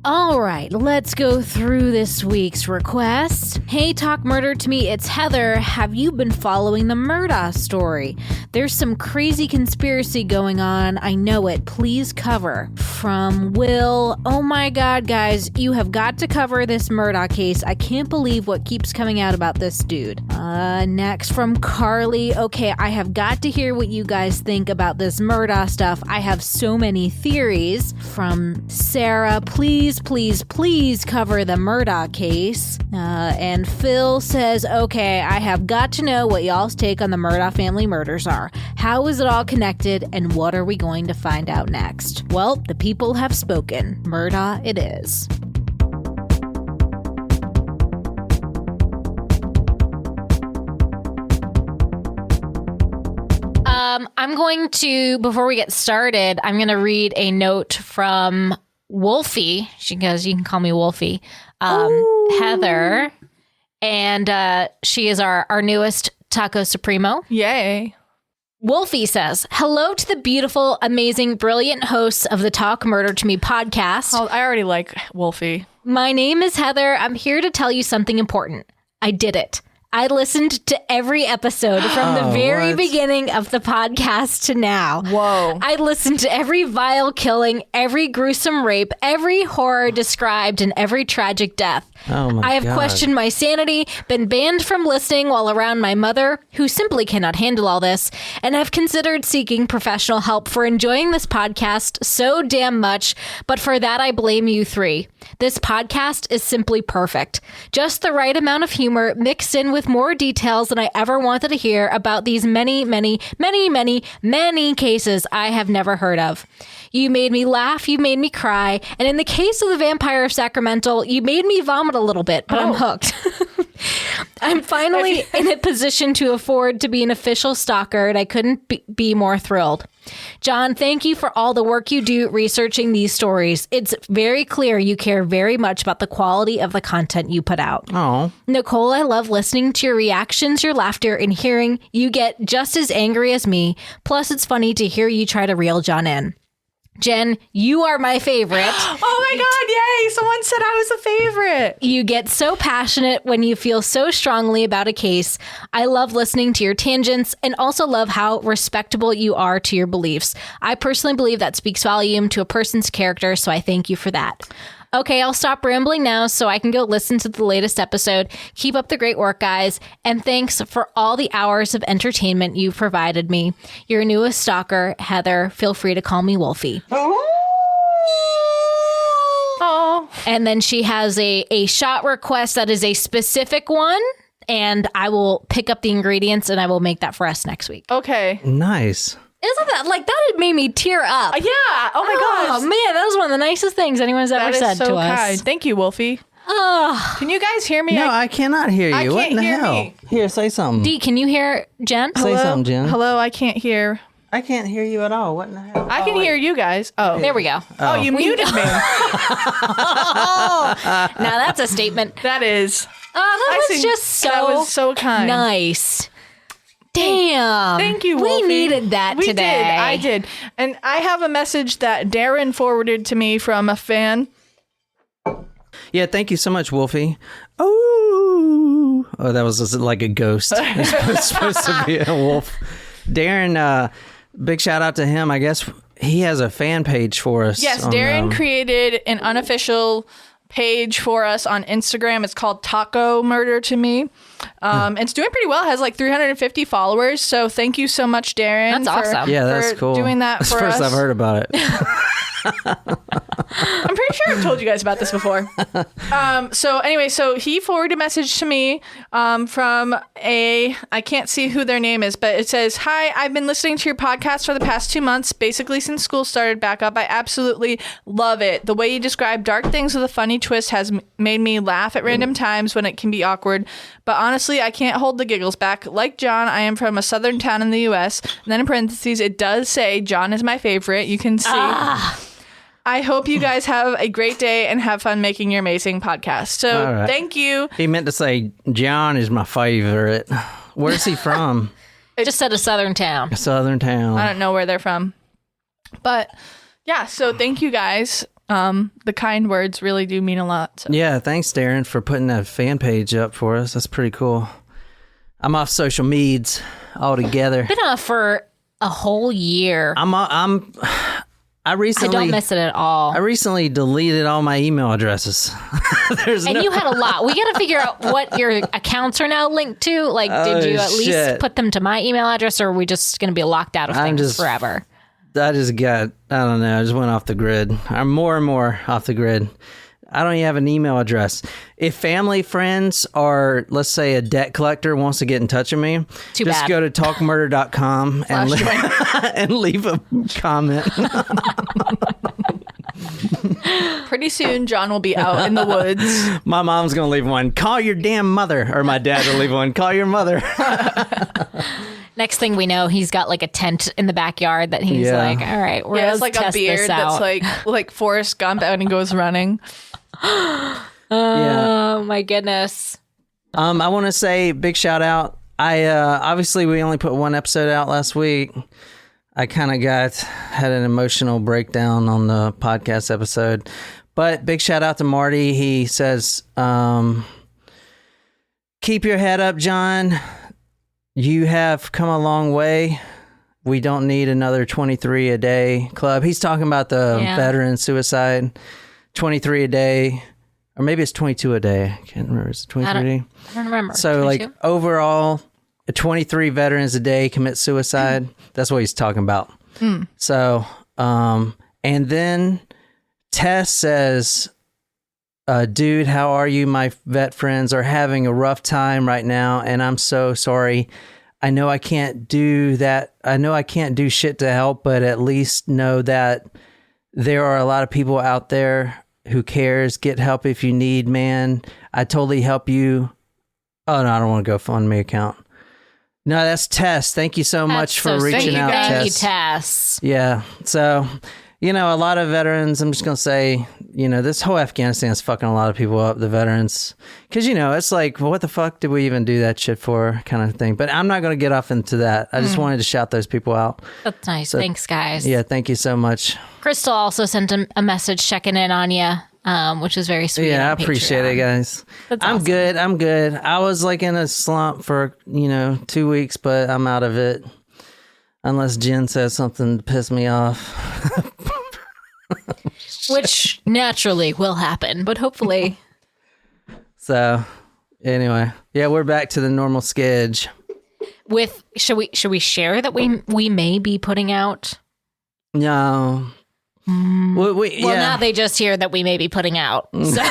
All right, let's go through this week's request. Hey, Talk Murder to Me, it's Heather. Have you been following the Murdaugh story? There's some crazy conspiracy going on. I know it. Please cover. From Will. Oh my God, guys, you have got to cover this Murdaugh case. I can't believe what keeps coming out about this dude. Next from Carly. Okay, I have got to hear what you guys think about this Murdaugh stuff. I have so many theories. From Sarah. Please cover the Murdaugh case. And Phil says, okay, I have got to know what y'all's take on the Murdaugh family murders are. How is it all connected, and what are we going to find out next? Well, the people have spoken. Murdaugh it is. I'm going to, before we get started, I'm going to read a note from Wolfie. She goes, you can call me Wolfie. Heather. And she is our newest Taco Supremo. Yay. Wolfie says, hello to the beautiful, amazing, brilliant hosts of the Talk Murder to Me podcast. Oh, I already like Wolfie. My name is Heather. I'm here to tell you something important. I did it. I listened to every episode from the very beginning of the podcast to now. Whoa. I listened to every vile killing, every gruesome rape, every horror described, and every tragic death. Oh my I have God. questioned my sanity, been banned from listening while around my mother, who simply cannot handle all this, and have considered seeking professional help for enjoying this podcast so damn much, but for that I blame you three. This podcast is simply perfect. Just the right amount of humor mixed in with more details than I ever wanted to hear about these many cases I have never heard of. You made me laugh, you made me cry, and in the case of the Vampire of Sacramento, you made me vomit a little bit, but I'm hooked. I'm finally in a position to afford to be an official stalker, and I couldn't be more thrilled. John, thank you for all the work you do researching these stories. It's very clear you care very much about the quality of the content you put out. Oh. Nicole, I love listening to your reactions, your laughter, and hearing you get just as angry as me. Plus, it's funny to hear you try to reel John in. Jen, you are my favorite. Oh my God, yay! Someone said I was a favorite. You get so passionate when you feel so strongly about a case. I love listening to your tangents and also love how respectable you are to your beliefs. I personally believe that speaks volume to a person's character, so I thank you for that. Okay, I'll stop rambling now so I can go listen to the latest episode. Keep up the great work, guys. And thanks for all the hours of entertainment you've provided me. Your newest stalker, Heather. Feel free to call me Wolfie. Oh. And then she has a shot request that is a specific one. And I will pick up the ingredients and I will make that for us next week. Okay. Nice. Isn't that like that made me tear up? Yeah. Oh my gosh. Oh man, that was one of the nicest things anyone's ever said so to us. kind. Thank you, Wolfie. Oh. Can you guys hear me? No, I cannot hear you. I What can't in the hear hell? me. Here, say something. Dee, can you hear Jen? Say something, Jen. Hello, I can't hear. I can't hear you at all. What in the hell? I can hear you guys. Oh. There we go. Oh, you muted me. Oh, now that's a statement. That is. Oh, that was just so That was so kind. nice. Damn. Thank you, We Wolfie. needed that we today. Did. I did. And I have a message that Darren forwarded to me from a fan. Yeah, thank you so much, Wolfie. Oh, that was just like a ghost. It's supposed to be a wolf. Darren, big shout out to him. I guess he has a fan page for us. Yes, Darren created an unofficial page for us on Instagram. It's called Taco Murder to Me. It's doing pretty well. It has like 350 followers. So thank you so much, Darren. That's awesome. Yeah, that's for cool. doing that That's for the first us. I've heard about it. I'm pretty sure I've told you guys about this before. So anyway, so he forwarded a message to me from I can't see who their name is, but it says, "Hi, I've been listening to your podcast for the past 2 months, basically since school started back up. I absolutely love it. The way you describe dark things with a funny twist has made me laugh at random times when it can be awkward. But honestly, I can't hold the giggles back. Like John, I am from a southern town in the U.S. And then in parentheses, it does say John is my favorite. You can see. I hope you guys have a great day and have fun making your amazing podcast. So right. Thank you. He meant to say John is my favorite. Where's he from? It just said a southern town. A southern town. I don't know where they're from. But yeah, so thank you guys. The kind words really do mean a lot. So. Yeah, thanks, Darren, for putting that fan page up for us. That's pretty cool. I'm off social meds altogether. Been off for a whole year. I recently. I don't miss it at all. I recently deleted all my email addresses. And you had a lot. We got to figure out what your accounts are now linked to. Like, did you at least put them to my email address, or are we just going to be locked out of things forever? I just got, I don't know, I just went off the grid. I'm more and more off the grid. I don't even have an email address. If family, friends, or let's say a debt collector wants to get in touch with me, just go to talkmurder.com and leave a comment. Pretty soon, John will be out in the woods. My mom's going to leave one. Call your damn mother. Or my dad will leave one. Call your mother. Next thing we know, he's got like a tent in the backyard that he's like, all right, let's like test a beard this out. that's like Forrest Gump and he goes running. Oh my goodness. I want to say big shout out. Obviously we only put one episode out last week. I kind of had an emotional breakdown on the podcast episode, but big shout out to Marty. He says, keep your head up, John. You have come a long way. We don't need another 23 a day club. He's talking about the veteran suicide. 23 a day, or maybe it's 22 a day. I can't remember. Is it 23 a day? I don't remember. So 22? Like overall, 23 veterans a day commit suicide. That's what he's talking about. So, and then Tess says, dude, how are you? My vet friends are having a rough time right now, and I'm so sorry. I know I can't do that. I know I can't do shit to help, but at least know that there are a lot of people out there who cares. Get help if you need, man. I totally help you. Oh, no, I don't want to go fund me account. No, that's Tess. Thank you so much for reaching out, Tess. Thank you, Tess. Yeah. So, a lot of veterans, I'm just going to say, this whole Afghanistan is fucking a lot of people up, the veterans. Because, it's like, well, what the fuck did we even do that shit for kind of thing. But I'm not going to get off into that. I just wanted to shout those people out. That's nice. So, thanks, guys. Yeah, thank you so much. Crystal also sent a message checking in on you, which is very sweet. Yeah, I appreciate it, guys. That's I'm awesome. good. I'm good. I was like in a slump for, 2 weeks, but I'm out of it. Unless Jen says something to piss me off. Which naturally will happen, but hopefully. So, anyway, yeah, we're back to the normal schedule. Should we share that we may be putting out? No. Well, now they just hear that we may be putting out. So.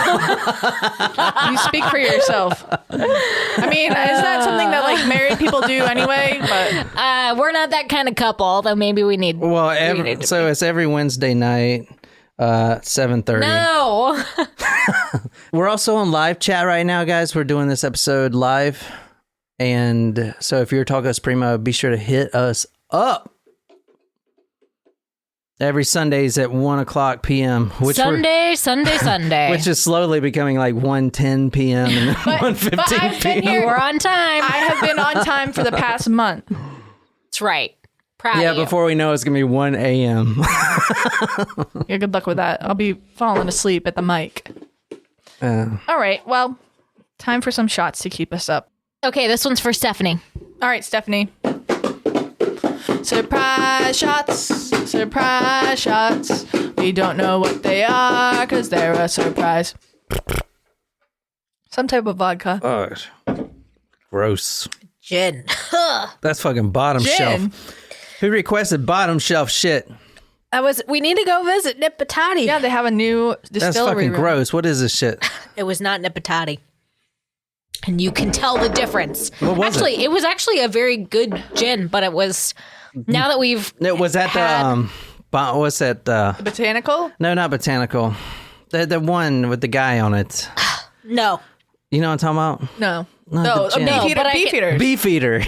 You speak for yourself. I mean, is that something that like married people do anyway? But we're not that kind of couple, although maybe we need. Well, it's every Wednesday night, 7:30. No. We're also on live chat right now, guys. We're doing this episode live, and so if you're Talk Us Primo, be sure to hit us up. Every Sundays at 1:00 p.m. Sunday. Which is slowly becoming like 1:10 p.m. and 1:15 p.m. We're on time. I have been on time for the past month. That's right. Proud of you. Before we know it's going to be 1 a.m. Yeah, good luck with that. I'll be falling asleep at the mic. All right, well, time for some shots to keep us up. Okay, this one's for Stephanie. All right, Stephanie. Surprise shots, surprise shots. We don't know what they are because they're a surprise. Some type of vodka. Oh, gross. Gin. That's fucking bottom Gin. shelf. Who requested bottom shelf shit? We need to go visit Nipatati. Yeah, they have a new distillery. That's fucking room. gross. What is this shit? It was not Nipatati. And you can tell the difference. What was it? It was actually a very good gin, but it was, now that we've Was that what's that? Botanical? No, not botanical. The one with the guy on it. No. You know what I'm talking about? No. No, the gin. Beefeater. Beefeater.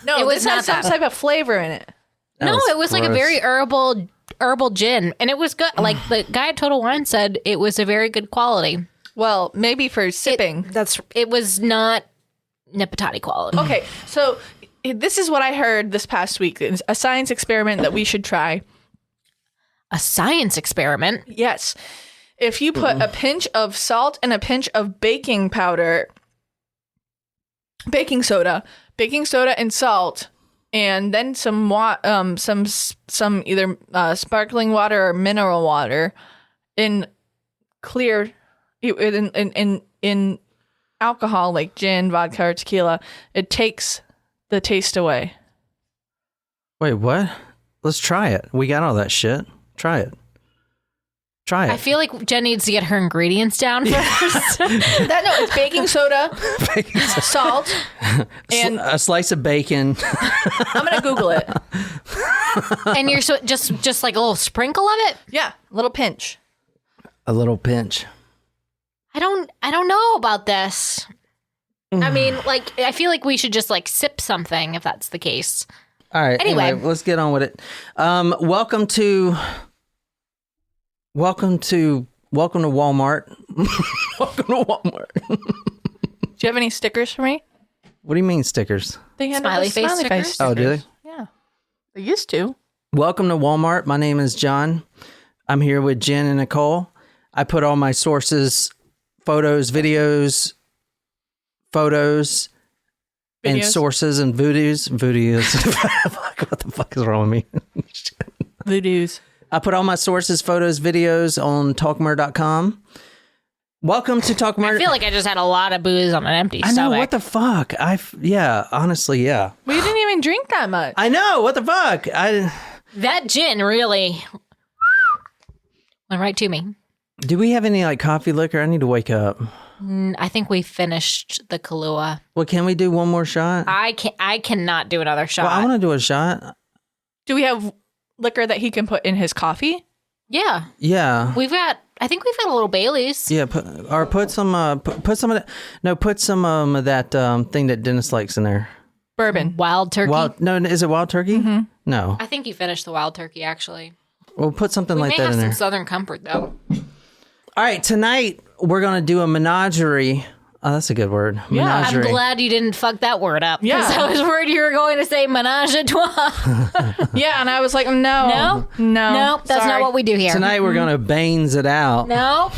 No, It was this has not some that. type of flavor in it. No, it was like a gross. very herbal gin. And it was good. Like the guy at Total Wine said, it was a very good quality. Well, maybe for sipping. It was not Nipatati quality. Okay, so this is what I heard this past week. It's a science experiment that we should try. A science experiment? Yes. If you put a pinch of salt and a pinch of baking soda and salt, and then some either sparkling water or mineral water in clear in alcohol like gin, vodka, or tequila, it takes the taste away. Wait, what? Let's try it. We got all that shit. Try it. I feel like Jen needs to get her ingredients down first. It's baking soda, salt, and a slice of bacon. I'm gonna Google it. And you're just like a little sprinkle of it? Yeah, a little pinch. A little pinch. I don't know about this. I mean, like, I feel like we should just like sip something if that's the case. All right. Anyway, let's get on with it. Welcome to Walmart. Welcome to Walmart. Do you have any stickers for me? What do you mean stickers? They had Smiley face stickers? Oh, do they? Yeah, they used to. Welcome to Walmart. My name is John. I'm here with Jen and Nicole. I put all my sources, photos, videos, and sources and voodoos. What the fuck is wrong with me? Voodoos. I put all my sources, photos, videos on talkmurder.com. Welcome to Talk Murder. I feel like I just had a lot of booze on an empty I stomach. know, what the fuck? Honestly, yeah. We didn't even drink that much. I know, what the fuck? That gin really went right to me. Do we have any like coffee liquor? I need to wake up. I think we finished the Kahlua. Well, can we do one more shot? I cannot do another shot. Well, I want to do a shot. Do we have liquor that he can put in his coffee? Yeah. Yeah. I think we've got a little Bailey's. Yeah, put some of that. No, put some of that thing that Dennis likes in there. Bourbon. Wild turkey. Is it wild turkey? Mm-hmm. No. I think you finished the wild turkey, actually. We'll put something like that in there. We may there. have some Southern Comfort, though. All right, tonight we're going to do a menagerie. Oh, that's a good word. Yeah, menagerie. I'm glad you didn't fuck that word up. Yeah. Because I was worried you were going to say menage a trois. Yeah, and I was like, no. No, that's sorry. not what we do here. Tonight we're going to Baines it out. No.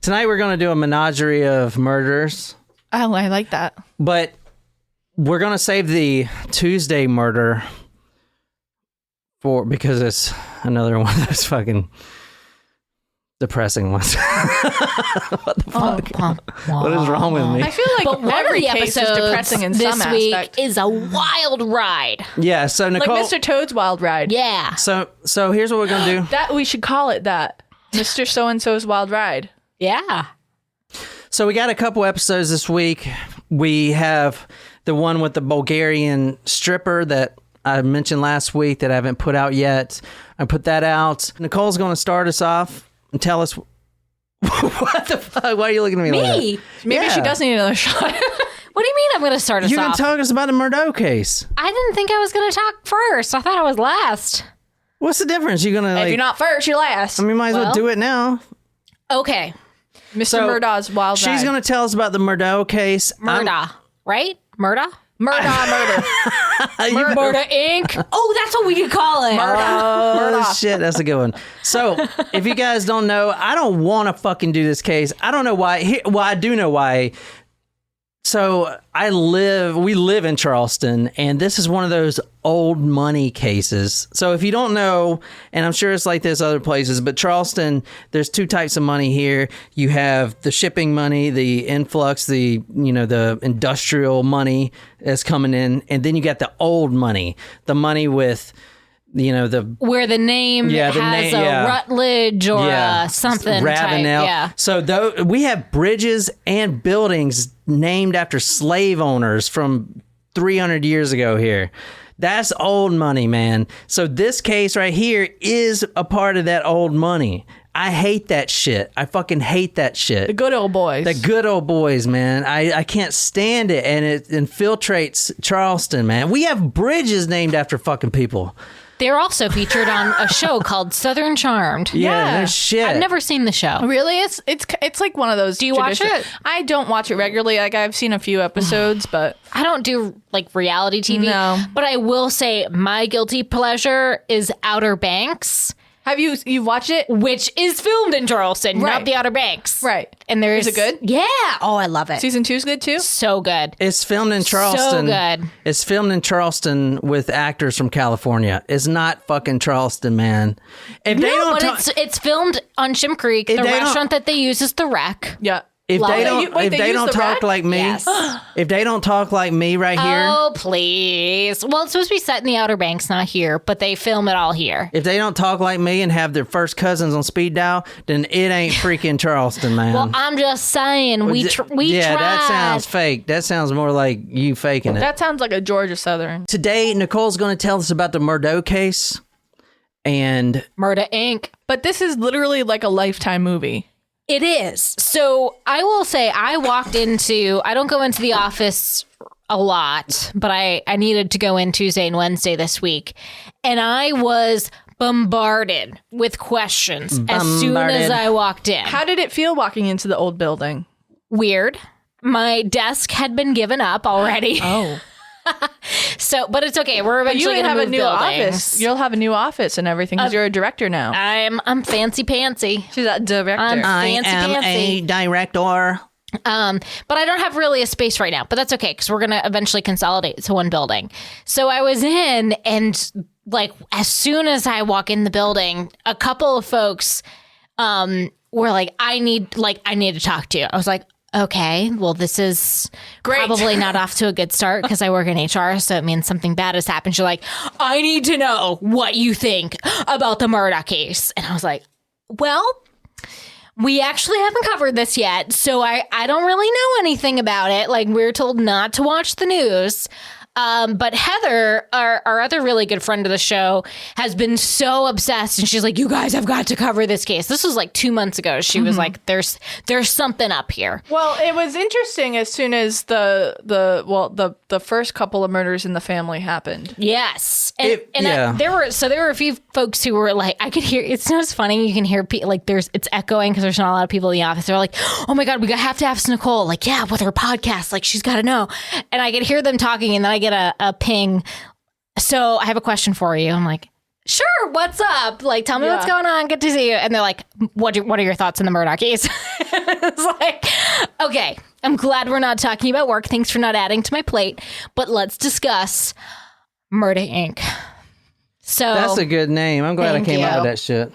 Tonight we're going to do a menagerie of murders. Oh, I like that. But we're going to save the Tuesday murder because it's another one of those fucking depressing ones. What the fuck? What is wrong with me? I feel like every case is depressing in some aspect. This week is a wild ride. Yeah, so Nicole... Like Mr. Toad's Wild Ride. Yeah. So here's what we're going to do. That we should call it that. Mr. So-and-so's Wild Ride. Yeah. So we got a couple episodes this week. We have the one with the Bulgarian stripper that I mentioned last week that I haven't put out yet. I put that out. Nicole's going to start us off and tell us what the fuck. Why are you looking at me like that? Maybe she does need another shot. What do you mean I'm going to start us You're going off? to talk us about the Murdaugh case. I didn't think I was going to talk first. I thought I was last. What's the difference? You're going to If you're not first, you're last. I mean, might as well do it now. Okay. Mr. Murdaugh's Wild Ride. She's going to tell us about the Murdaugh case. Murdaugh, right? Murdaugh? Murdaugh murder. Murdaugh Inc. Oh, that's what we could call it. Oh, shit. That's a good one. So, if you guys don't know, I don't want to fucking do this case. I don't know why. Well, I do know why. So, we live in Charleston, and this is one of those old money cases. So, if you don't know, and I'm sure it's like this other places, but Charleston, there's two types of money here. You have the shipping money, the influx, the industrial money that's coming in, and then you got the old money, the money with where the name has a Rutledge or something Ravenel. type. Yeah. So we have bridges and buildings named after slave owners from 300 years ago here. That's old money, man. So this case right here is a part of that old money. I hate that shit. I fucking hate that shit. The good old boys. The good old boys, man. I can't stand it, and it infiltrates Charleston, man. We have bridges named after fucking people. They're also featured on a show called Southern Charmed. Yeah, no shit. I've never seen the show. Really? It's like one of those. Do you watch it? I don't watch it regularly. Like I've seen a few episodes, but I don't do like reality TV. No. But I will say my guilty pleasure is Outer Banks. have you watched it? Which is filmed in Charleston, Right. not the Outer Banks. Right. And there's... Is it good? Yeah. Oh, I love it. Season 2 is good too. So good. It's filmed in Charleston. So good. It's filmed in Charleston with actors from California. It's not fucking Charleston, man. If they No, don't but talk, it's filmed on Shim Creek. The they don't- restaurant that they use is the Wreck. Yeah. if Love they it. don't, Wait, if they they use don't the talk rack? like me, Yes. if they don't talk like me right here, Oh, please. Well, it's supposed to be set in the Outer Banks, not here, but they film it all here. if they don't talk like me and have their first cousins on speed dial, then it ain't freaking Charleston, man. Well, I'm just saying, we yeah, tried. that sounds fake. That sounds more like you faking it. That sounds like a Georgia Southern. Today, Nicole's going to tell us about the Murdaugh case, and Murdaugh, Inc. But this is literally like a Lifetime movie. It is. So I will say I don't go into the office a lot, but I needed to go in Tuesday and Wednesday this week. And I was bombarded with questions as soon as I walked in. How did it feel walking into the old building? Weird. My desk had been given up already. Oh. So, but it's okay. We're But you eventually would going to have move a new buildings. office. You'll have a new office and everything because you're a director now. I'm fancy pantsy. She's a director. I Fancy, am fancy. a director. But I don't have really a space right now, but that's okay because we're going to eventually consolidate to one building. So I was in, and like as soon as I walk in the building, a couple of folks were like, I need to talk to you. I was like, okay, well, this is Great. probably not off to a good start because I work in HR, so it means something bad has happened. She's like, I need to know what you think about the Murdaugh case. And I was like, well, we actually haven't covered this yet, so I don't really know anything about it. Like, we're told not to watch the news. But Heather, our other really good friend of the show, has been so obsessed, and she's like, you guys have got to cover this case. This was like 2 months ago. She was like, there's something up here. Well, it was interesting as soon as the first couple of murders in the family happened. Yes. Yeah. There were a few folks who were like, I could hear, it's funny, you can hear like it's echoing because there's not a lot of people in the office. They're like, oh my God, we have to ask Nicole. Like, yeah, with her podcast, like she's got to know. And I could hear them talking, and then I get a ping. So I have a question for you. I'm like, sure, what's up? Like, tell me what's going on. Good to see you. And they're like, what are your thoughts on the Murdaugh case? It's like, okay, I'm glad we're not talking about work. Thanks for not adding to my plate. But let's discuss Murdaugh, Inc. So That's a good name. I'm glad I Thank came up you. with that shit.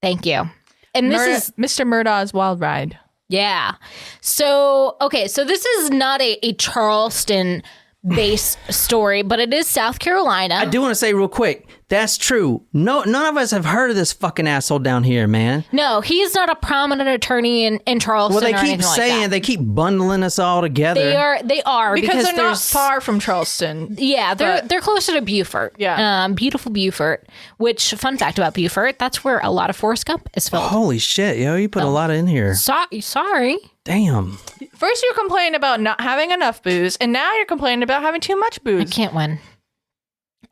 thank you. And this is Mr. Murdaugh's Wild Ride. yeah. So okay, so this is not a Charleston based story, but it is South Carolina. I do want to say real quick, that's true. No, none of us have heard of this fucking asshole down here, man. No, he's not a prominent attorney in Charleston. Well, they or keep anything like saying that. they keep bundling us all together. They are Because they're not there's far from Charleston. yeah, they're closer to Beaufort. Yeah. Beautiful Beaufort. Which, fun fact about Beaufort, that's where a lot of Forrest Gump is filmed. Holy shit, yo, you put a lot in here. Sorry. Damn. First, you're complaining about not having enough booze, and now you're complaining about having too much I booze. can't win.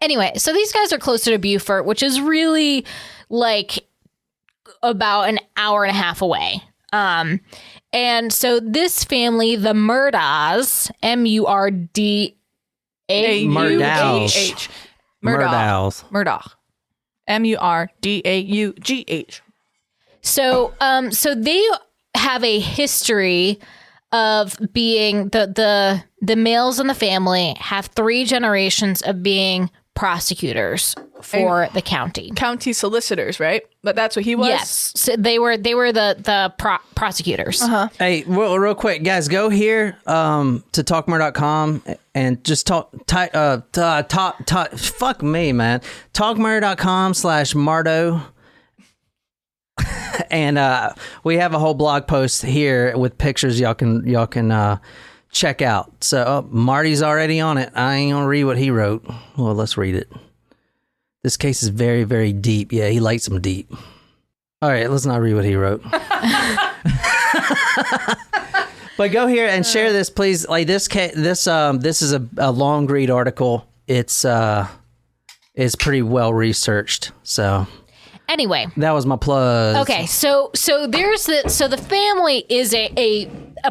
Anyway, so these guys are closer to Beaufort, which is really like about an hour and a half away. And so this family, the Murdaughs, Murdagh, Murdaughs. Murdaugh. Murdaughs. Murdaugh. Murdaugh. so they have a history of being the males in the family have 3 generations of being prosecutors for the county. County solicitors, right? But that's what he was? Yes, so they were the prosecutors. Hey, real quick, guys, go here to talkmurder.com and just fuck me, man. Talkmurder.com/Murdaugh. And we have a whole blog post here with pictures y'all can check out. So Marty's already on it. I ain't gonna read what he wrote. Well, let's read it. This case is very, very deep. Yeah, he likes them deep. All right, let's not read what he wrote. But go here and share this, please. Like this is a long read article. It's Yes. is pretty well researched. So Anyway. that was my plus. Okay, so the family is a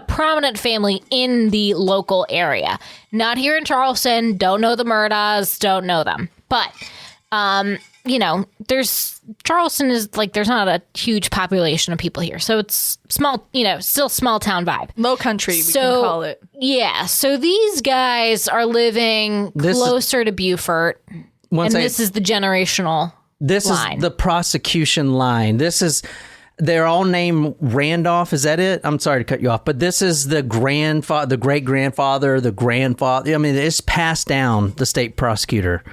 prominent family in the local area. Not here in Charleston. Don't know the Murdaughs. Don't know them. But Charleston is like, there's not a huge population of people here. So it's small, still small town vibe. Low country, we can call it. Yeah. So these guys are living closer to Beaufort. This is the generational line. Is the prosecution line. They're all named Randolph. Is that it? I'm sorry to cut you off, but this is the grandfather, the great grandfather, the grandfather. I mean, it's passed down. The state prosecutor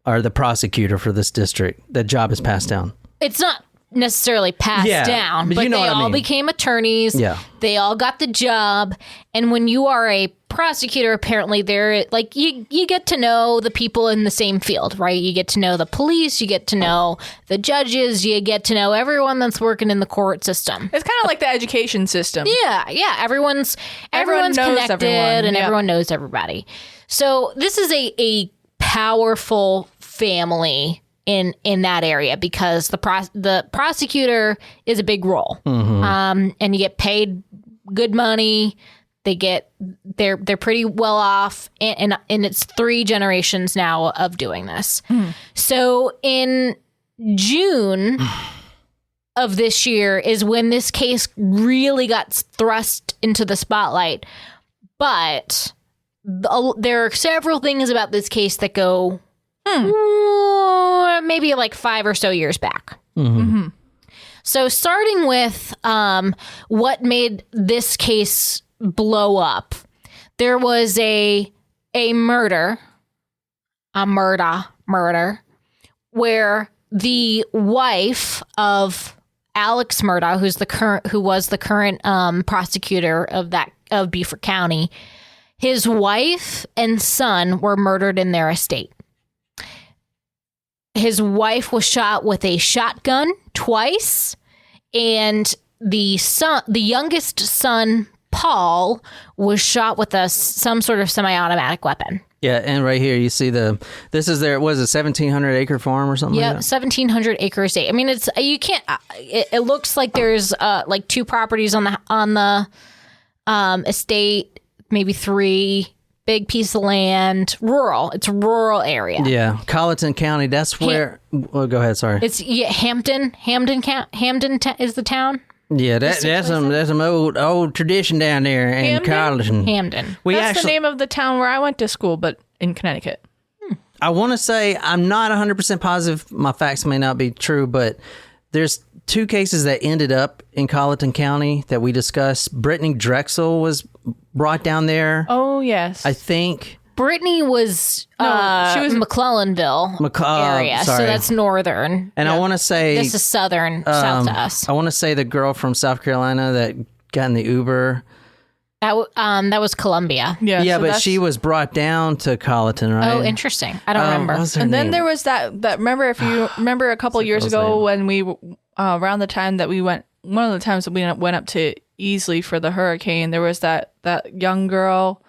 or the prosecutor for this district. That job is passed down. It's not necessarily passed down, but they all became attorneys. Yeah. They all got the job. And when you are a prosecutor, apparently they're like, you get to know the people in the same field, right? You get to know the police, you get to know the judges, you get to know everyone that's working in the court system. It's kind of like the education system. Yeah. Everyone's connected and everyone knows everybody. So this is a powerful family in that area because the prosecutor is a big role. And you get paid good money. They're pretty well off, and it's 3 generations now of doing this. So in June of this year is when this case really got thrust into the spotlight. But there are several things about this case that go maybe like 5 or so years back. So starting with what made this case blow up, there was a murder, where the wife of Alex Murdaugh, who was the current prosecutor of Beaufort County, his wife and son were murdered in their estate. His wife was shot with a shotgun twice, and the youngest son, Paul, was shot with some sort of semi-automatic weapon. Yeah, and right here you see this is their, was it 1,700 acre farm or something? Yeah, like that? 1,700 acre estate. I mean, it looks like there's like 2 properties on the estate, maybe 3. Big piece of land, rural. It's a rural area. Yeah, Colleton County. That's where. Go ahead. Sorry. It's Hampden is the town. Yeah, that's some old tradition down there in Colleton. Hamden. That's the name of the town where I went to school, but in Connecticut. I want to say I'm not 100% positive. My facts may not be true, but there's 2 cases that ended up in Colleton County that we discussed. Brittany Drexel was brought down there. Oh, yes. I think. Brittany was she was McClellanville area, so that's northern. And I want to say this is southern, south to us. I want to say the girl from South Carolina that got in the Uber. That was Columbia. Yeah, so but she was brought down to Colleton, right? Oh, interesting. I don't remember. And then there was that remember if you remember a couple years ago when we around the time that we went, one of the times that we went up to Easley for the hurricane, there was that young girl.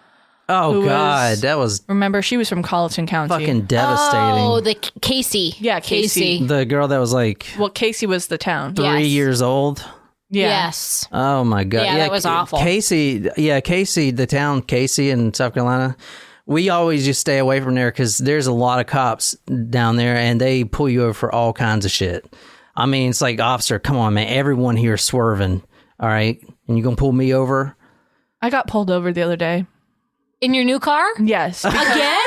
Oh God, that was. Remember, she was from Colleton County. Fucking devastating. Oh, the Casey. Yeah, Casey. The girl that was like. Well, Casey was the town. 3 years old. Yeah. Yes. Oh my God. Yeah, that was awful. Casey, the town Casey in South Carolina. We always just stay away from there because there's a lot of cops down there and they pull you over for all kinds of shit. I mean, it's like, officer, come on, man. Everyone here is swerving. All right. And you going to pull me over? I got pulled over the other day. In your new car? Yes. Again?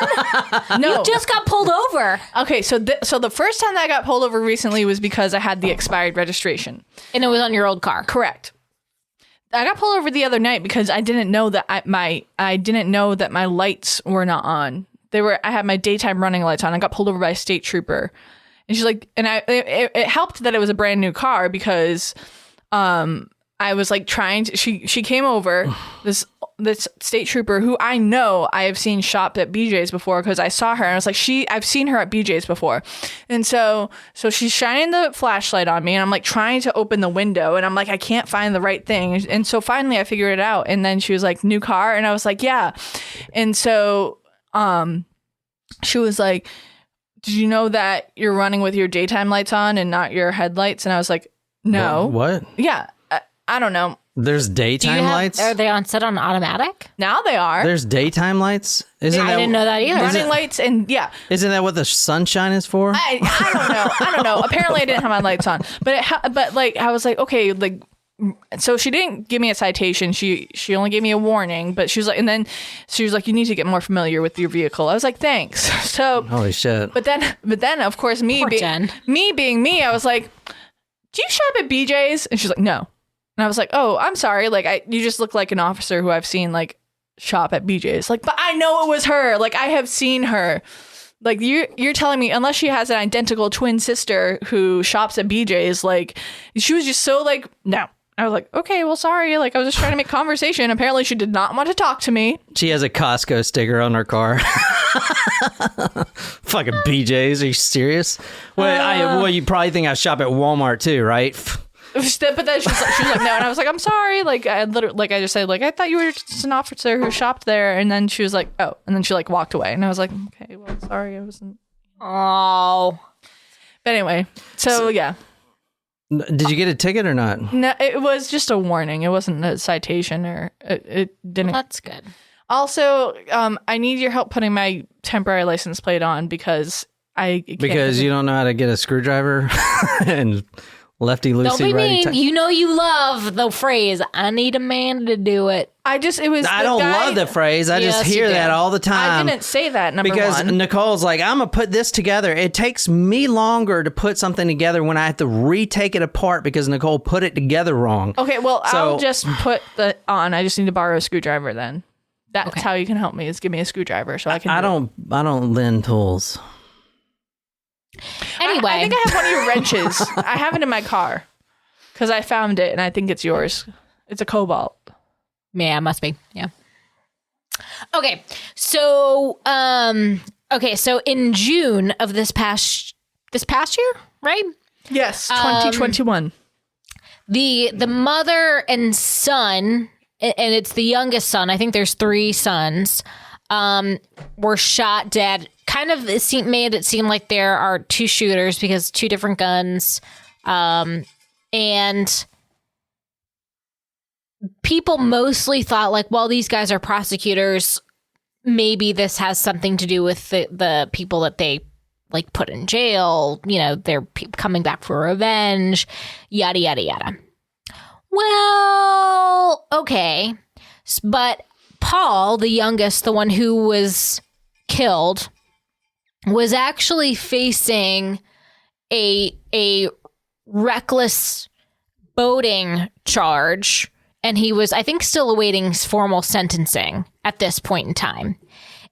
No. You just got pulled over. Okay, so the first time that I got pulled over recently was because I had the expired registration. And it was on your old car. Correct. I got pulled over the other night because I didn't know that I didn't know that my lights were not on. I had my daytime running lights on. I got pulled over by a state trooper. And she's like, and it helped that it was a brand new car because I was like trying to, she came over, this state trooper who I know I have seen shop at BJ's before because I saw her and I was like, I've seen her at BJ's before. And so she's shining the flashlight on me and I'm like trying to open the window and I'm like, I can't find the right thing. And so finally I figured it out. And then she was like, new car? And I was like, yeah. And so she was like, did you know that you're running with your daytime lights on and not your headlights? And I was like, no. What? Yeah. I don't know. There's daytime lights? Are they on set on automatic? Now they are. There's daytime lights? I didn't know that either. Running lights and yeah. Isn't that what the sunshine is for? I don't know. I don't know. Apparently I didn't have my lights on. But like I was like, okay, like so she didn't give me a citation. She only gave me a warning, but she was like, and then she was like, you need to get more familiar with your vehicle. I was like, thanks. So holy shit. But then of course me being me, I was like, do you shop at BJ's? And she's like, no. And I was like, oh, I'm sorry. Like you just look like an officer who I've seen like shop at BJ's. Like, but I know it was her. Like I have seen her. Like you're telling me unless she has an identical twin sister who shops at BJ's, like she was just so like, no. I was like, okay, well, sorry. Like, I was just trying to make conversation. Apparently, she did not want to talk to me. She has a Costco sticker on her car. Fucking BJ's. Are you serious? Well, you probably think I shop at Walmart too, right? But then she was like, no. And I was like, I'm sorry. Like, I just said, like, I thought you were just an officer who shopped there. And then she was like, oh. And then she, like, walked away. And I was like, okay, well, sorry. I wasn't. Oh. But anyway, so yeah. Did you get a ticket or not? No, it was just a warning. It wasn't a citation or it didn't. That's good. Also, I need your help putting my temporary license plate on because you don't know how to get a screwdriver and lefty loosey. Don't be mean. You know you love the phrase, I need a man to do it. I don't love the phrase. I just hear that all the time. I didn't say that, because Nicole's like, I'm going to put this together. It takes me longer to put something together when I have to retake it apart because Nicole put it together wrong. Okay, well, I'll just put the on. I just need to borrow a screwdriver then. That's how you can help me is give me a screwdriver so I can. I don't lend tools. Anyway. I think I have one of your wrenches. I have it in my car because I found it and I think it's yours. It's a Cobalt. Yeah, it must be. Yeah. Okay. So, so in June of this past year, right? Yes, 2021. The mother and son, and it's the youngest son, I think there's 3 sons, were shot dead. Kind of made it seem like there are 2 shooters because 2 different guns. And people mostly thought like, well, these guys are prosecutors. Maybe this has something to do with the people that they like put in jail. You know, they're coming back for revenge, yada, yada, yada. Well, okay. But Paul, the youngest, the one who was killed, was actually facing a reckless boating charge. And he was, I think, still awaiting formal sentencing at this point in time.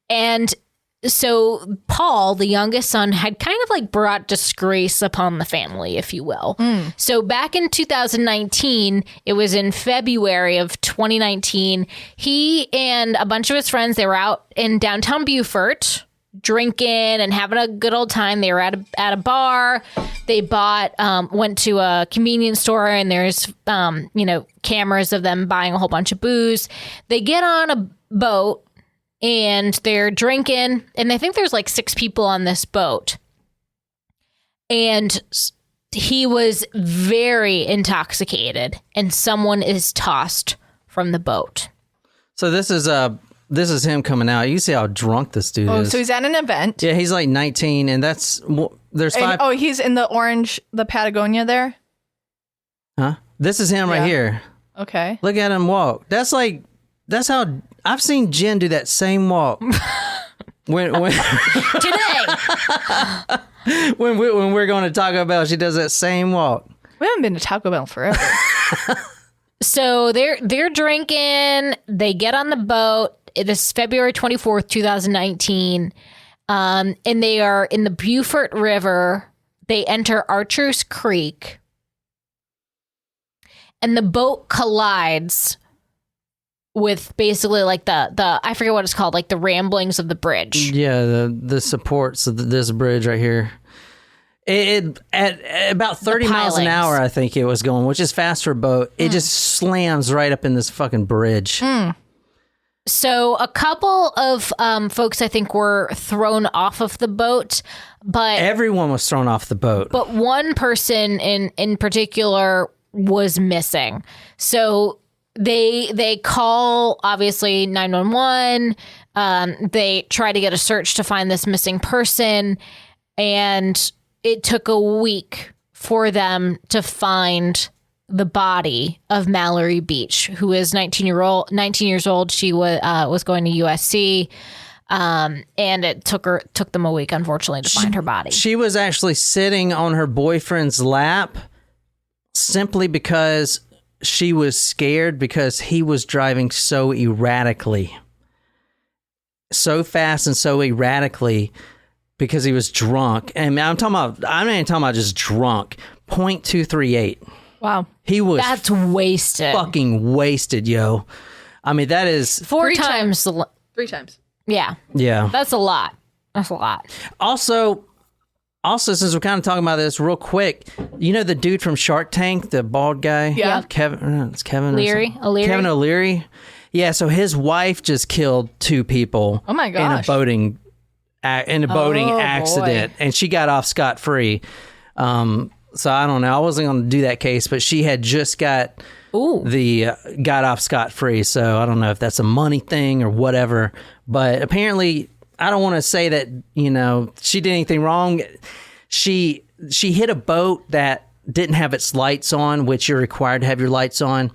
And so Paul, the youngest son, had kind of like brought disgrace upon the family, if you will. So back in 2019, it was in February of 2019, he and a bunch of his friends, they were out in downtown Beaufort drinking and having a good old time. They were at a bar. They went to a convenience store and there's, cameras of them buying a whole bunch of booze. They get on a boat and they're drinking, and I think there's like 6 people on this boat. And he was very intoxicated and someone is tossed from the boat. So this is him coming out. You see how drunk this dude is. So he's at an event. Yeah, he's like 19, and there's 5. He's in the Patagonia there? Huh? This is him right here. Okay. Look at him walk. That's how I've seen Jen do that same walk. when Today. when we're going to Taco Bell, she does that same walk. We haven't been to Taco Bell forever. So they're drinking. They get on the boat. It is February 24th, 2019. And they are in the Beaufort River. They enter Archer's Creek. And the boat collides with basically like the I forget what it's called, like the ramblings of the bridge. Yeah, the supports of this bridge right here. It at about 30 miles an hour, I think it was going, which is fast for a boat. It just slams right up in this fucking bridge. So a couple of folks, I think, were thrown off of the boat, but Everyone was thrown off the boat. But one person in particular was missing. So they call, obviously, 911. They try to get a search to find this missing person. And it took a week for them to find the body of Mallory Beach, who is 19 years old. She was going to USC. And it took them a week, unfortunately, to find her body. She was actually sitting on her boyfriend's lap simply because she was scared because he was driving so erratically. So fast and so erratically because he was drunk. And I'm not even talking about just drunk. 0.238. Wow. That's wasted. Fucking wasted, yo. I mean, that is... 3 times. 3 times. Yeah. Yeah. That's a lot. Also, since we're kind of talking about this real quick, you know the dude from Shark Tank, the bald guy? Yeah. Kevin O'Leary. Kevin O'Leary. Yeah, so his wife just killed 2 people. Oh my gosh. In a boating accident, and she got off scot-free. So I don't know. I wasn't going to do that case, but she had just got off scot-free. So I don't know if that's a money thing or whatever. But apparently, I don't want to say that, she did anything wrong. She hit a boat that didn't have its lights on, which you're required to have your lights on.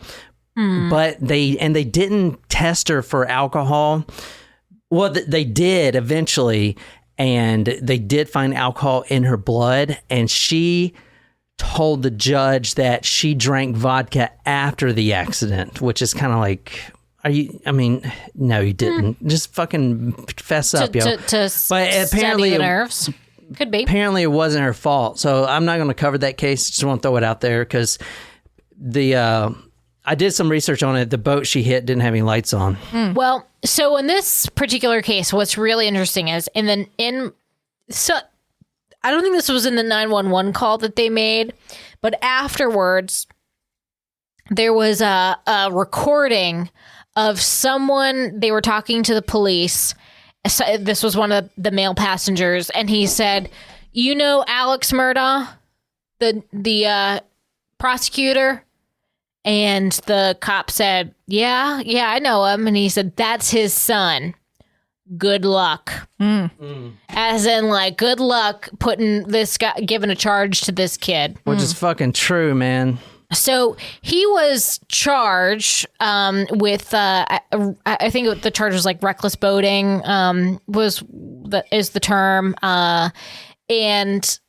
But they didn't test her for alcohol. Well, they did eventually, and they did find alcohol in her blood, and she told the judge that she drank vodka after the accident, which is kind of like, no, you didn't. Just fucking fess up, yo. But apparently, the nerves. Could be. Apparently, it wasn't her fault. So I'm not going to cover that case. Just want to throw it out there because I did some research on it. The boat she hit didn't have any lights on. Well, so in this particular case, what's really interesting is I don't think this was in the 911 call that they made, but afterwards, there was a recording of someone. They were talking to the police. So this was one of the male passengers, and he said, Alex Murdaugh, the prosecutor? And the cop said, yeah, I know him. And he said, that's his son. Good luck. As in, like, good luck putting this guy, giving a charge to this kid. Which is fucking true, man. So he was charged with, I think the charge was like reckless boating is the term. And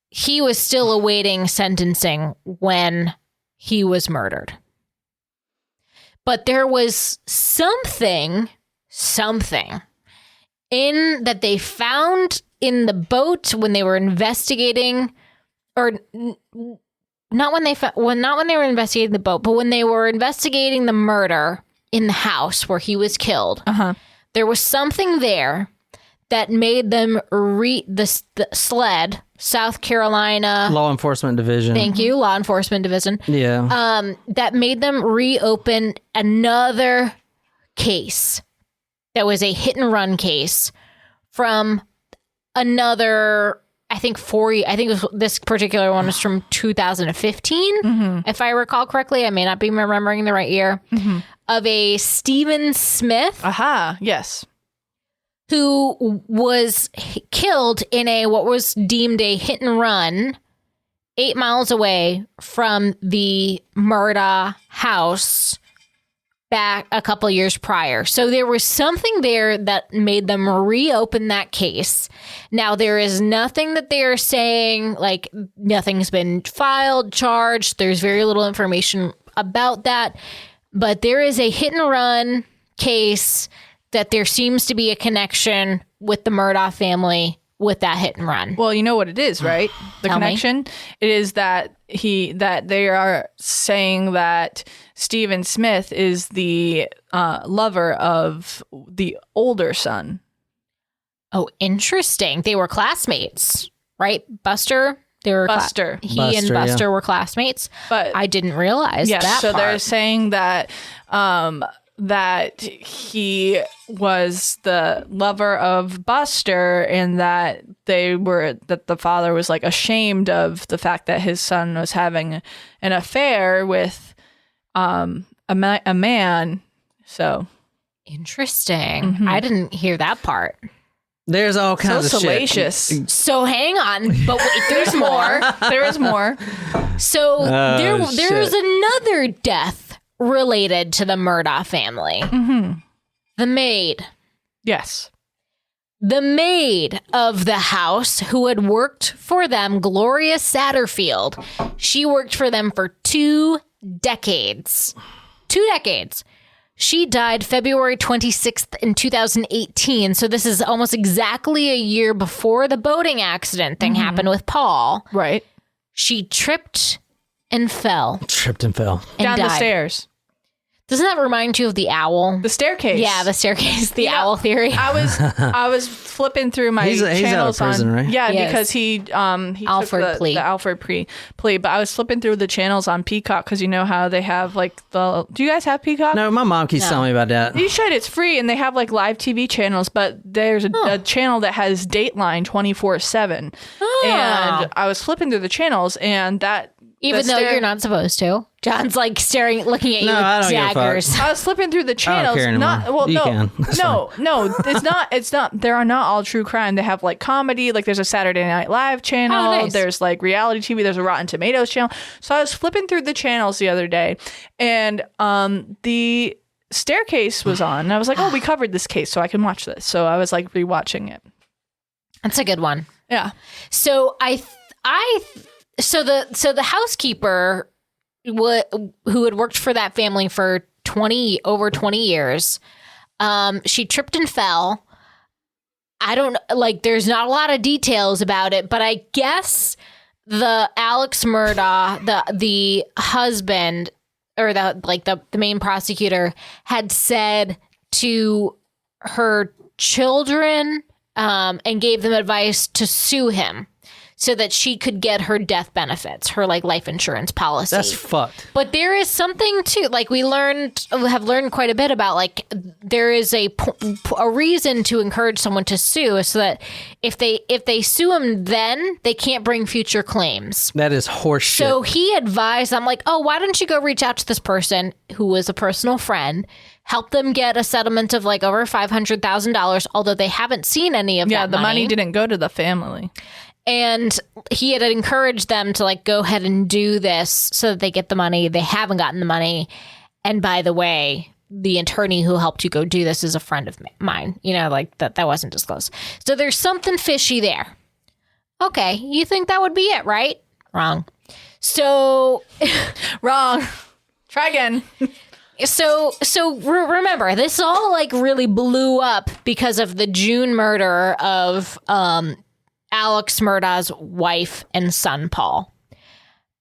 he was still awaiting sentencing when he was murdered. But there was something in that they found in the boat when they were investigating, or not when they were investigating the boat, but when they were investigating the murder in the house where he was killed. There was something there that made them the SLED, South Carolina Law Enforcement Division. Thank you, Law Enforcement Division. Yeah. That made them reopen another case that was a hit and run case from another, I think this particular one was from 2015, if I recall correctly. I may not be remembering the right year, of a Stephen Smith. Yes. Who was killed in what was deemed a hit and run 8 miles away from the Murdaugh house back a couple years prior. So there was something there that made them reopen that case. Now, there is nothing that they are saying, like nothing's been filed, charged. There's very little information about that. But there is a hit and run case that there seems to be a connection with the Murdaugh family with that hit and run. Well, you know what it is, right? The Tell connection? me. It is that they are saying that Stephen Smith is the lover of the older son. Oh, interesting. They were classmates, right? Buster? They were Buster. He and Buster were classmates, but I didn't realize that so part. they're saying that that he was the lover of Buster, and that the father was like ashamed of the fact that his son was having an affair with a man. So interesting. I didn't hear that part. There's all kinds of salacious. shit. So hang on, but wait, there's more. There is more. So there's another death related to the Murdaugh family. The maid. Yes. The maid of the house who had worked for them, Gloria Satterfield. She worked for them for 2 decades. 2 decades. She died February 26th in 2018. So this is almost exactly a year before the boating accident thing happened with Paul. Right. She tripped and fell. And Down the died. stairs. Doesn't that remind you of the owl? The staircase. Yeah, the staircase, the owl theory. I was flipping through my He's channels out of prison, on, right? Yeah, Yes. because he Alfred took plea. the Alfred plea. But I was flipping through the channels on Peacock because you know how they have like do you guys have Peacock? No, my mom keeps telling me about that. You should. It's free, and they have like live TV channels. But there's a channel that has Dateline 24/7, and I was flipping through the channels, and that Even though you're not supposed to. John's like looking at you No, with I don't give a fuck. daggers. I was flipping through the channels. care anymore. Not well, You no, can. That's no, it's not. It's not. There are not all true crime. They have like comedy. Like there's a Saturday Night Live channel. Oh, nice. There's like reality TV. There's a Rotten Tomatoes channel. So I was flipping through the channels the other day, and the staircase was on. And I was like, oh, we covered this case, so I can watch this. So I was like rewatching it. That's a good one. Yeah. So so the housekeeper who had worked for that family for over 20 years, she tripped and fell. I don't there's not a lot of details about it, but I guess the Alex Murdaugh, the husband or the main prosecutor had said to her children and gave them advice to sue him so that she could get her death benefits, her life insurance policy. That's fucked. But there is something too, we have learned quite a bit about there is a reason to encourage someone to sue, so that if they sue him, then they can't bring future claims. That is horseshit. So he advised, I'm like, oh, why don't you go reach out to this person who was a personal friend, help them get a settlement of over $500,000, although they haven't seen any of that the money didn't go to the family. And he had encouraged them to go ahead and do this so that they get the money. They haven't gotten the money. And by the way, the attorney who helped you go do this is a friend of mine. That wasn't disclosed. So there's something fishy there. Okay, you think that would be it, right? Wrong. So Wrong. Try again. So remember, this all really blew up because of the June murder of Alex Murdaugh's wife and son, Paul.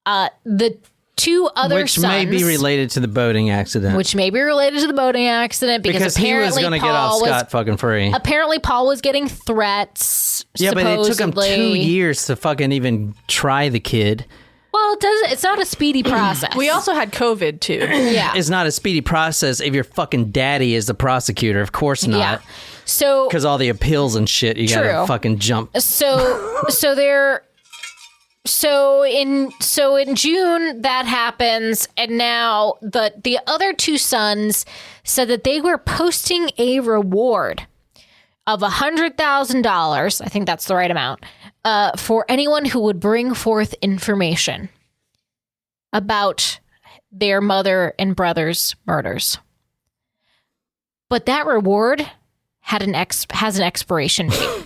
The two other Which sons... may be related to the boating accident. Which may be related to the boating accident because he was apparently going to get off scot free. Apparently Paul was getting threats, Yeah, but it took him supposedly. 2 years to fucking even try the kid. Well, it's not a speedy process. We also had COVID too. Yeah. It's not a speedy process if your fucking daddy is the prosecutor. Of course not. Yeah. So... Because all the appeals and shit, you True. gotta fucking jump. So in June that happens, and now the other two sons said that they were posting a reward of $100,000. I think that's the right amount for anyone who would bring forth information about their mother and brother's murders. But that reward has an expiration date.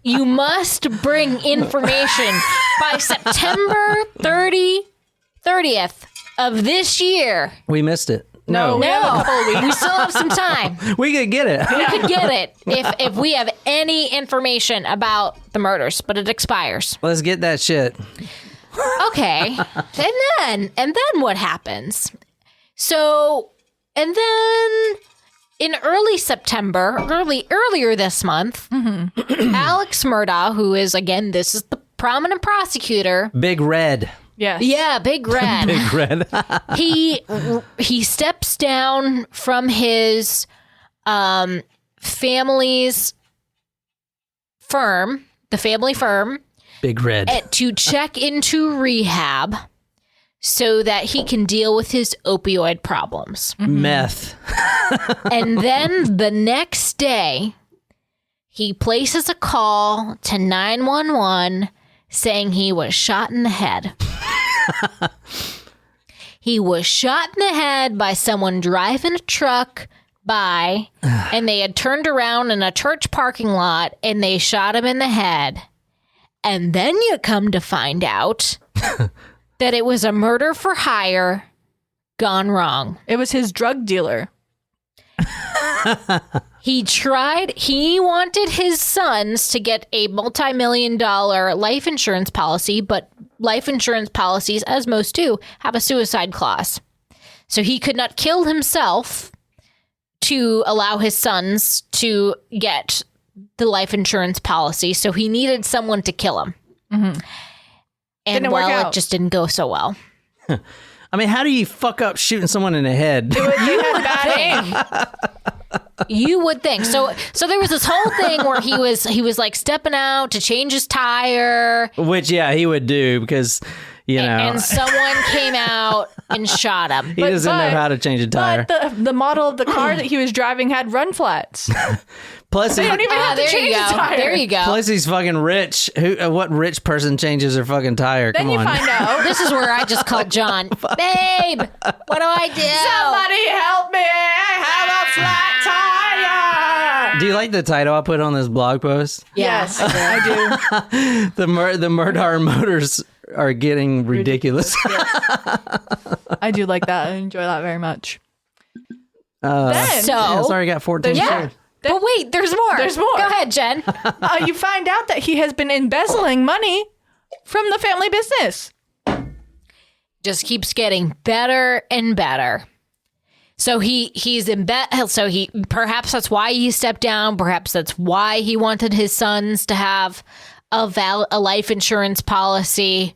You must bring information by September 30th of this year. We missed it. No. We have a couple of weeks. We still have some time. We could get it. We could get it if we have any information about the murders, but it expires. Let's get that shit. Okay. And then what happens? So, and then in early September, earlier this month, Alex Murdaugh, who is, again, this is the prominent prosecutor. Big Red. Yes. Yeah, Big Red. Big Red. he steps down from his family's firm, the family firm, Big Red. to check into rehab so that he can deal with his opioid problems. Meth. And then the next day, he places a call to 911 saying he was shot in the head. He was shot in the head by someone driving a truck by, and they had turned around in a church parking lot and they shot him in the head. And then you come to find out that it was a murder for hire gone wrong. It was his drug dealer. He wanted his sons to get a multi-million-dollar life insurance policy, but life insurance policies, as most do, have a suicide clause. So he could not kill himself to allow his sons to get the life insurance policy. So he needed someone to kill him. Mm-hmm. And it just didn't go so well. I mean, how do you fuck up shooting someone in the head? You had bad aim. You would think. So there was this whole thing where he was like stepping out to change his tire. Which, yeah, he would do because, you know. And someone came out and shot him. He doesn't know how to change a tire. But the model of the car that he was driving had run flats. Plus, They don't even have to change the tire. There you go. Plus, he's fucking rich. What rich person changes their fucking tire? Then Come you on. find out. This is where I just called John. Babe, what do I do? Somebody help me! I have a flat tire. Do you like the title I put on this blog post? Yes, I do. The Murdaugh motors are getting ridiculous. I do like that. I enjoy that very much. Yeah, so I already got 14 shares. But wait, there's more. There's more. Go ahead, Jen. You find out that he has been embezzling money from the family business. Just keeps getting better and better. So he's in bed. So perhaps that's why he stepped down. Perhaps that's why he wanted his sons to have a life insurance policy.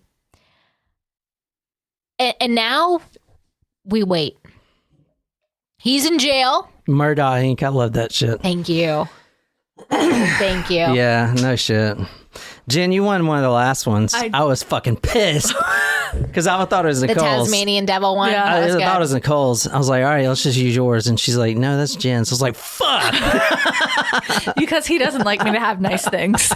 And now we wait. He's in jail. Murdaugh Inc. I love that shit. Thank you. Thank you. Yeah, no shit. Jen, you won one of the last ones. I was fucking pissed because I thought it was Nicole's. The Tasmanian Devil one. Yeah. I thought it was Nicole's. I was like, all right, let's just use yours. And she's like, no, that's Jen's. So I was like, fuck. Because he doesn't like me to have nice things.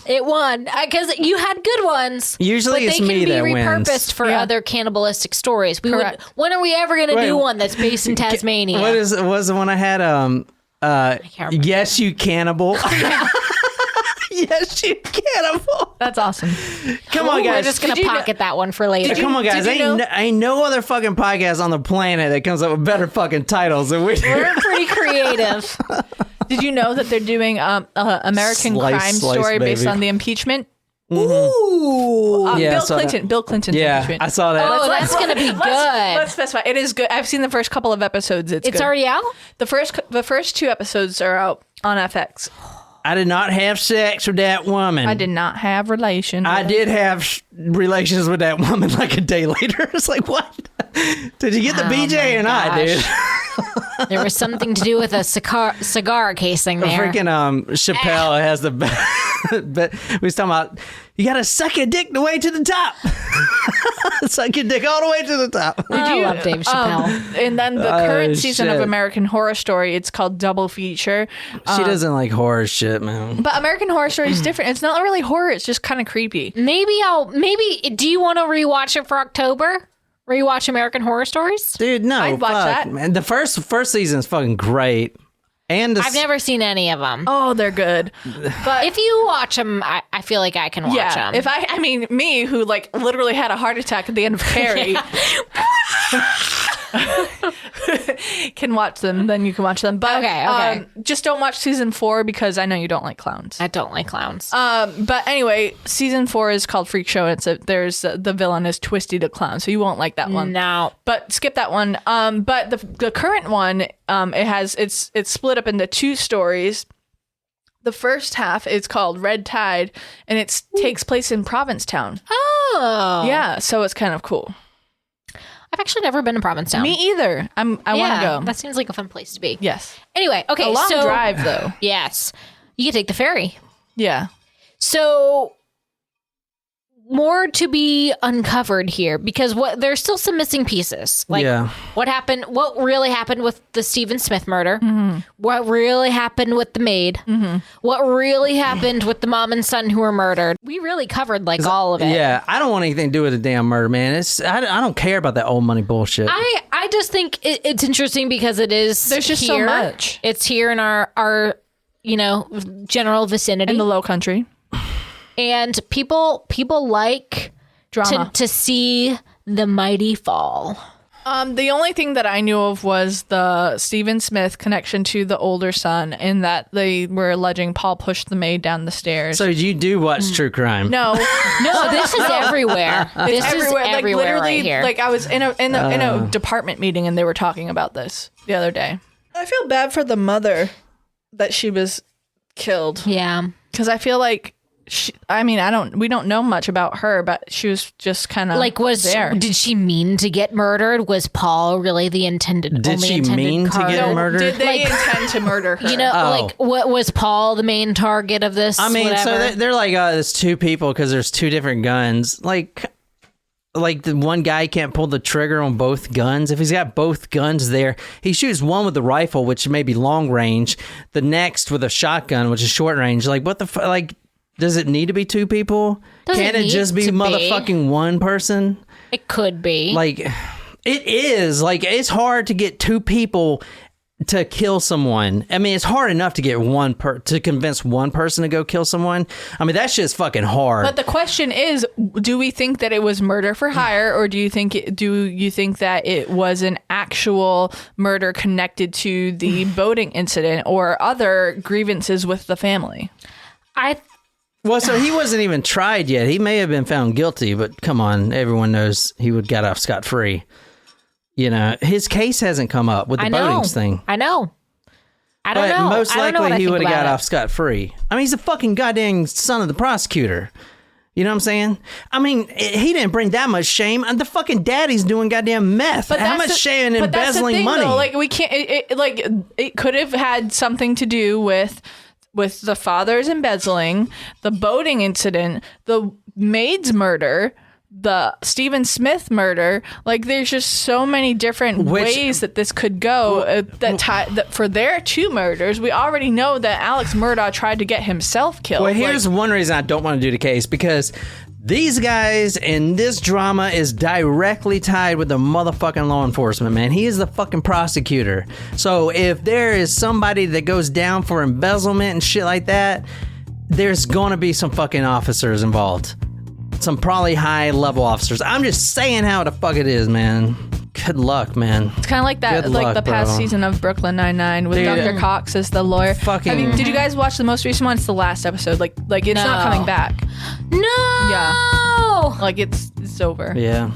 It won because you had good ones. Usually but it's me that they can be wins. repurposed for other cannibalistic stories. When are we ever going to do one that's based in Tasmania? What was the one I had? I can't remember. Yes, you cannibal. Yes, you cannibal. That's awesome. Come on, guys. We're just going to pocket that one for later. Come on, guys. Ain't no other fucking podcast on the planet that comes up with better fucking titles than we do. We're pretty creative. Did you know that they're doing American Crime Story based on the impeachment? Ooh. Bill Clinton's Yeah, impeachment. I saw that. Oh, that's going to be good. Let's specify. It is good. I've seen the first couple of episodes. It's good. Already out? The first two episodes are out on FX. I did not have sex with that woman. I did not have relations. I did have relations with that woman like a day later. It's like, what? Did you get the BJ or not, dude? There was something to do with a cigar casing there. Freaking Chappelle has the but we was talking about you gotta suck your dick the way to the top. Suck your dick all the way to the top. I love Dave Chappelle. And then the current season of shit. American Horror Story, it's called Double Feature. She doesn't like horror shit, man. But American Horror Story is different. It's not really horror. It's just kind of creepy. Maybe do you want to rewatch it for October? Rewatch American Horror Stories? Dude, no. I'd watch that. Man. The first season is fucking great. And I've never seen any of them. Oh, they're good. But If you watch them, I feel like I can watch them. if I mean, me who like literally had a heart attack at the end of Carrie, can watch them. Then you can watch them. But Okay. just don't watch season 4 because I know you don't like clowns. I don't like clowns. But anyway, season 4 is called Freak Show. And there's the villain is Twisty the Clown, so you won't like that one. No. But skip that one. But the current one, it's split up into 2 stories. The first half is called Red Tide, and it takes place in Provincetown. Oh. Yeah, so it's kind of cool. I've actually never been to Provincetown. Me either. I want to go. That seems like a fun place to be. Yes. Anyway, okay. A long drive, though. Yes. You can take the ferry. Yeah. So more to be uncovered here because there's still some missing pieces. Like what really happened with the Stephen Smith murder? Mm-hmm. What really happened with the maid? Mm-hmm. What really happened with the mom and son who were murdered? We really covered like all of it. Yeah, I don't want anything to do with the damn murder, man. I don't care about that old money bullshit. I just think it's interesting because it is there's just here. So much. It's here in our general vicinity. In the Low Country. And people like drama to see the mighty fall. The only thing that I knew of was the Stephen Smith connection to the older son, in that they were alleging Paul pushed the maid down the stairs. So you do watch true crime? No, this is everywhere. This is everywhere like, literally, right here. Like I was in a department meeting and they were talking about this the other day. I feel bad for the mother that she was killed. Yeah, because I feel like. We don't know much about her, but she was just kind of like, did she mean to get murdered? Was Paul really the intended? Did she mean to get murdered? Did they intend to murder her? What was Paul the main target of this? I mean, whatever? so they're like, there's two people because there's two different guns. Like the one guy can't pull the trigger on both guns. If he's got both guns there, he shoots one with the rifle, which may be long range. The next with a shotgun, which is short range. Like what the like. Does it need to be two people? Can't it just be motherfucking one person? It could be. Like, it is. Like, it's hard to get two people to kill someone. I mean, it's hard enough to get to convince one person to go kill someone. I mean, that's just fucking hard. But the question is, do we think that it was murder for hire, or do you think that it was an actual murder connected to the boating incident or other grievances with the family? Well, so he wasn't even tried yet. He may have been found guilty, but come on, everyone knows he would get off scot-free. You know, his case hasn't come up with the boating thing. I know. I don't know. But most likely he would have got off it. scot-free. I mean, he's a fucking goddamn son of the prosecutor. You know what I'm saying? I mean, he didn't bring that much shame. And the fucking daddy's doing goddamn meth. How much shame in embezzling money? Though. Like, we can't. It could have had something to do with the father's embezzling, the boating incident, the maid's murder, the Stephen Smith murder. Like, there's just so many different ways that this could go. That for their two murders, we already know that Alex Murdaugh tried to get himself killed. Well, here's one reason I don't want to do the case, because these guys and this drama is directly tied with the motherfucking law enforcement, man. He is the fucking prosecutor. So if there is somebody that goes down for embezzlement and shit like that, there's going to be some fucking officers involved. Some probably high-level officers. I'm just saying how the fuck it is, man. Good luck, man. It's kind of like that, the past season of Brooklyn Nine-Nine with Dr. Cox as the lawyer. Did you guys watch the most recent one? It's the last episode. Like it's not coming back. No. Yeah. Like it's over. Yeah.